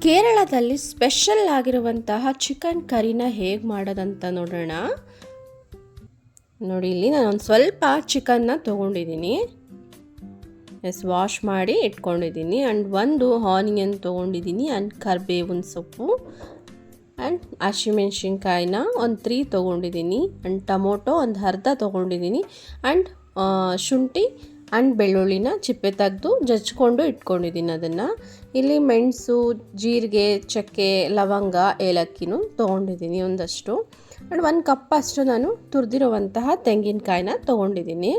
ಕೇರಳದಲ್ಲಿ ಸ್ಪೆಷಲ್ ಆಗಿರುವಂತಹ ಚಿಕನ್ ಕರಿನ ಹೇಗೆ ಮಾಡೋದಂತ ನೋಡೋಣ. ನೋಡಿ, ಇಲ್ಲಿ ನಾನು ಒಂದು ಸ್ವಲ್ಪ ಚಿಕನ್ನ ತೊಗೊಂಡಿದ್ದೀನಿ. ವಾಶ್ ಮಾಡಿ ಇಟ್ಕೊಂಡಿದ್ದೀನಿ. ಆ್ಯಂಡ್ ಒಂದು ಆನಿಯನ್ ತೊಗೊಂಡಿದ್ದೀನಿ, ಆ್ಯಂಡ್ ಕರಿಬೇವಿನ ಸೊಪ್ಪು, ಆ್ಯಂಡ್ ಹಸಿಮೆಣ್ಸಿನ್ಕಾಯಿನ ಒಂದು 3 ತೊಗೊಂಡಿದ್ದೀನಿ, ಆ್ಯಂಡ್ ಟೊಮೊಟೊ ಒಂದು ಅರ್ಧ ತೊಗೊಂಡಿದ್ದೀನಿ, ಆ್ಯಂಡ್ ಶುಂಠಿ ಆ್ಯಂಡ್ ಬೆಳ್ಳುಳ್ಳಿನ ಚಿಪ್ಪೆ ತೆಗೆದು ಜಜ್ಜಿಕೊಂಡು ಇಟ್ಕೊಂಡಿದ್ದೀನಿ. ಅದನ್ನು ಇಲ್ಲಿ ಮೆಣಸು, ಜೀರಿಗೆ, ಚಕ್ಕೆ, ಲವಂಗ, ಏಲಕ್ಕಿನೂ ತೊಗೊಂಡಿದ್ದೀನಿ ಒಂದಷ್ಟು. ಆ್ಯಂಡ್ 1 ಕಪ್ ಅಷ್ಟು ನಾನು ತುರಿದಿರುವಂತಹ ತೆಂಗಿನಕಾಯಿನ ತೊಗೊಂಡಿದ್ದೀನಿ.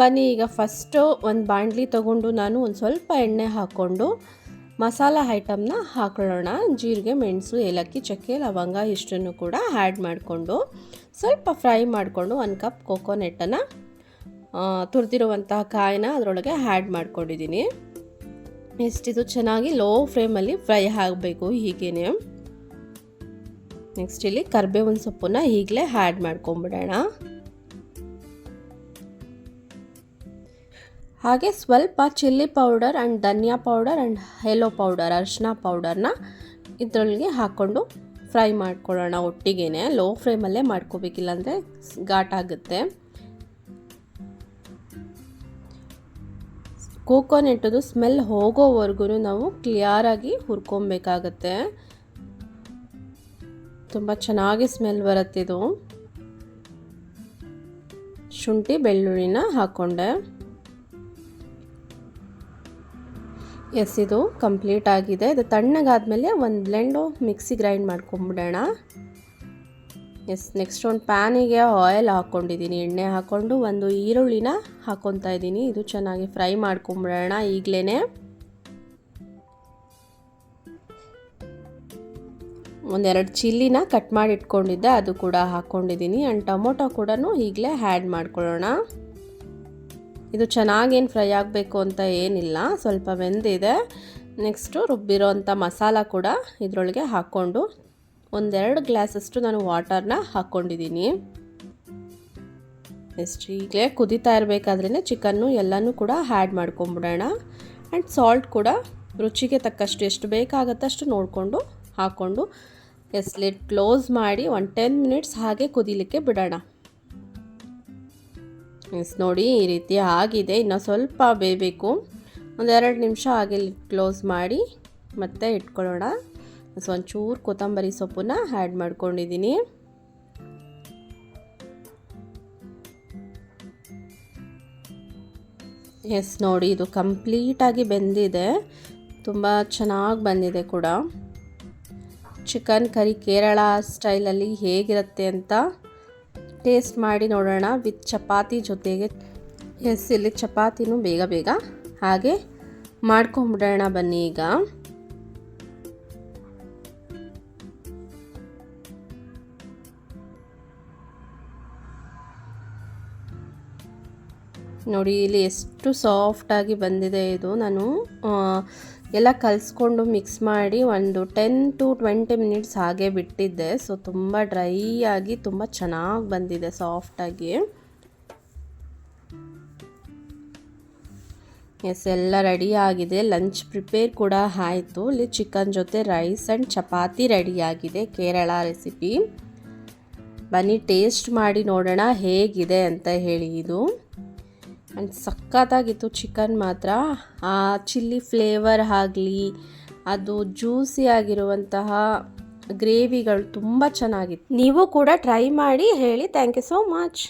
ಬನ್ನಿ, ಈಗ ಫಸ್ಟು ಒಂದು ಬಾಣಲಿ ತೊಗೊಂಡು ನಾನು ಒಂದು ಸ್ವಲ್ಪ ಎಣ್ಣೆ ಹಾಕ್ಕೊಂಡು ಮಸಾಲ ಐಟಮ್ನ ಹಾಕೊಳ್ಳೋಣ. ಜೀರಿಗೆ, ಮೆಣಸು, ಏಲಕ್ಕಿ, ಚಕ್ಕೆ, ಲವಂಗ ಇಷ್ಟನ್ನು ಕೂಡ ಆ್ಯಡ್ ಮಾಡಿಕೊಂಡು ಸ್ವಲ್ಪ ಫ್ರೈ ಮಾಡಿಕೊಂಡು 1 ಕಪ್ ಕೊಕೊನೆಟ್ಟನ್ನು ತುರಿದಿರುವಂತಹ ಕಾಯಿನ ಅದರೊಳಗೆ ಆ್ಯಡ್ ಮಾಡ್ಕೊಂಡಿದ್ದೀನಿ. ಇಷ್ಟಿದು ಚೆನ್ನಾಗಿ ಲೋ ಫ್ಲೇಮಲ್ಲಿ ಫ್ರೈ ಆಗಬೇಕು ಹೀಗೇನೆ. ನೆಕ್ಸ್ಟ್ ಇಲ್ಲಿ ಕರಿಬೇವಿನ ಸೊಪ್ಪನ್ನ ಈಗಲೇ ಆ್ಯಡ್ ಮಾಡ್ಕೊಂಬಿಡೋಣ. ಹಾಗೆ ಸ್ವಲ್ಪ chilli powder and dhaniya powder and yellow powder, ಅರಿಶಿನ ಪೌಡರ್ನ ಇದರೊಳಗೆ ಹಾಕ್ಕೊಂಡು ಫ್ರೈ ಮಾಡ್ಕೊಳ್ಳೋಣ ಒಟ್ಟಿಗೆ. ಲೋ ಫ್ಲೇಮಲ್ಲೇ ಮಾಡ್ಕೋಬೇಕಿಲ್ಲ ಅಂದರೆ ಘಾಟಾಗುತ್ತೆ. ಕೋಕೋನೆಟ್ಟದು ಸ್ಮೆಲ್ ಹೋಗೋವರೆಗೂ ನಾವು ಕ್ಲಿಯರಾಗಿ ಹುರ್ಕೊಬೇಕಾಗತ್ತೆ. ತುಂಬ ಚೆನ್ನಾಗಿ ಸ್ಮೆಲ್ ಬರುತ್ತಿದು. ಶುಂಠಿ ಬೆಳ್ಳುಳ್ಳಿನ ಹಾಕ್ಕೊಂಡೆ. ಇದು ಕಂಪ್ಲೀಟ್ ಆಗಿದೆ. ಇದು ತಣ್ಣಗಾದ್ಮೇಲೆ ಒಂದು ಬ್ಲೆಂಡು ಮಿಕ್ಸಿ ಗ್ರೈಂಡ್ ಮಾಡ್ಕೊಂಬಿಡೋಣ. ನೆಕ್ಸ್ಟ್ ಒಂದು ಪ್ಯಾನಿಗೆ ಆಯಿಲ್ ಹಾಕ್ಕೊಂಡಿದ್ದೀನಿ. ಎಣ್ಣೆ ಹಾಕ್ಕೊಂಡು ಒಂದು ಈರುಳ್ಳಿನ ಹಾಕ್ಕೊತಾ ಇದ್ದೀನಿ. ಇದು ಚೆನ್ನಾಗಿ ಫ್ರೈ ಮಾಡ್ಕೊಂಬಿಡೋಣ ಈಗಲೇ. ಒಂದೆರಡು ಚಿಲ್ಲಿನ ಕಟ್ ಮಾಡಿ ಇಟ್ಕೊಂಡಿದ್ದೆ, ಅದು ಕೂಡ ಹಾಕ್ಕೊಂಡಿದ್ದೀನಿ. ಆ್ಯಂಡ್ ಟೊಮೊಟೊ ಕೂಡ ಈಗಲೇ ಆ್ಯಡ್ ಮಾಡ್ಕೊಳ್ಳೋಣ. ಇದು ಚೆನ್ನಾಗೇನು ಫ್ರೈ ಆಗಬೇಕು ಅಂತ ಏನಿಲ್ಲ, ಸ್ವಲ್ಪ ಬೆಂದಿದೆ. ನೆಕ್ಸ್ಟು ರುಬ್ಬಿರೋಂಥ ಮಸಾಲ ಕೂಡ ಇದರೊಳಗೆ ಹಾಕ್ಕೊಂಡು 1-2 ಗ್ಲಾಸಷ್ಟು ನಾನು ವಾಟರ್ನ ಹಾಕ್ಕೊಂಡಿದ್ದೀನಿ. ಈಗಲೇ ಕುದೀತಾ ಇರಬೇಕಾದ್ರೇ ಚಿಕನ್ನು ಎಲ್ಲನೂ ಕೂಡ ಆ್ಯಡ್ ಮಾಡ್ಕೊಂಬಿಡೋಣ. ಆ್ಯಂಡ್ ಸಾಲ್ಟ್ ಕೂಡ ರುಚಿಗೆ ತಕ್ಕಷ್ಟು ಎಷ್ಟು ಬೇಕಾಗತ್ತಷ್ಟು ನೋಡಿಕೊಂಡು ಹಾಕ್ಕೊಂಡು ಲಿಡ್ ಕ್ಲೋಸ್ ಮಾಡಿ 10 ಮಿನಿಟ್ಸ್ ಹಾಗೆ ಕುದೀಲಿಕ್ಕೆ ಬಿಡೋಣ. ನೋಡಿ, ಈ ರೀತಿ ಆಗಿದೆ. ಇನ್ನು ಸ್ವಲ್ಪ ಬೇಯಬೇಕು. 1-2 ನಿಮಿಷ ಹಾಗೆ ಲಿಡ್ ಕ್ಲೋಸ್ ಮಾಡಿ ಮತ್ತೆ ಇಟ್ಕೊಳ್ಳೋಣ. ಒಂಚೂರು ಕೊತ್ತಂಬರಿ ಸೊಪ್ಪನ್ನ ಆ್ಯಡ್ ಮಾಡ್ಕೊಂಡಿದ್ದೀನಿ. ನೋಡಿ, ಇದು ಕಂಪ್ಲೀಟಾಗಿ ಬೆಂದಿದೆ. ತುಂಬ ಚೆನ್ನಾಗಿ ಬಂದಿದೆ ಕೂಡ. ಚಿಕನ್ ಕರಿ ಕೇರಳ ಸ್ಟೈಲಲ್ಲಿ ಹೇಗಿರುತ್ತೆ ಅಂತ ಟೇಸ್ಟ್ ಮಾಡಿ ನೋಡೋಣ ವಿತ್ ಚಪಾತಿ ಜೊತೆಗೆ. ಇಲ್ಲಿ ಚಪಾತಿನೂ ಬೇಗ ಬೇಗ ಹಾಗೆ ಮಾಡ್ಕೊಂಬಿಡೋಣ. ಬನ್ನಿ ಈಗ. ನೋಡಿ, ಇಲ್ಲಿ ಎಷ್ಟು ಸಾಫ್ಟಾಗಿ ಬಂದಿದೆ ಇದು. ನಾನು ಎಲ್ಲ ಕಲಿಸ್ಕೊಂಡು ಮಿಕ್ಸ್ ಮಾಡಿ ಒಂದು 10 to 20 ಮಿನಿಟ್ಸ್ ಹಾಗೆ ಬಿಟ್ಟಿದ್ದೆ. ಸೊ ತುಂಬ ಡ್ರೈ ಆಗಿ ತುಂಬ ಚೆನ್ನಾಗಿ ಬಂದಿದೆ ಸಾಫ್ಟಾಗಿ. ಎಲ್ಲ ರೆಡಿ ಆಗಿದೆ. ಲಂಚ್ ಪ್ರಿಪೇರ್ ಕೂಡ ಆಯಿತು. ಇಲ್ಲಿ ಚಿಕನ್ ಜೊತೆ ರೈಸ್ ಆ್ಯಂಡ್ ಚಪಾತಿ ರೆಡಿಯಾಗಿದೆ. ಕೇರಳ ರೆಸಿಪಿ. ಬನ್ನಿ ಟೇಸ್ಟ್ ಮಾಡಿ ನೋಡೋಣ ಹೇಗಿದೆ ಅಂತ ಹೇಳಿ. ಇದು ಆ್ಯಂಡ್ ಸಖತ್ತಾಗಿತ್ತು ಚಿಕನ್ ಮಾತ್ರ. ಆ ಚಿಲ್ಲಿ ಫ್ಲೇವರ್ ಆಗಲಿ, ಅದು ಜ್ಯೂಸಿ ಆಗಿರುವಂತಹ ಗ್ರೇವಿಗಳು ತುಂಬ ಚೆನ್ನಾಗಿತ್ತು. ನೀವು ಕೂಡ ಟ್ರೈ ಮಾಡಿ ಹೇಳಿ. Thank you so much.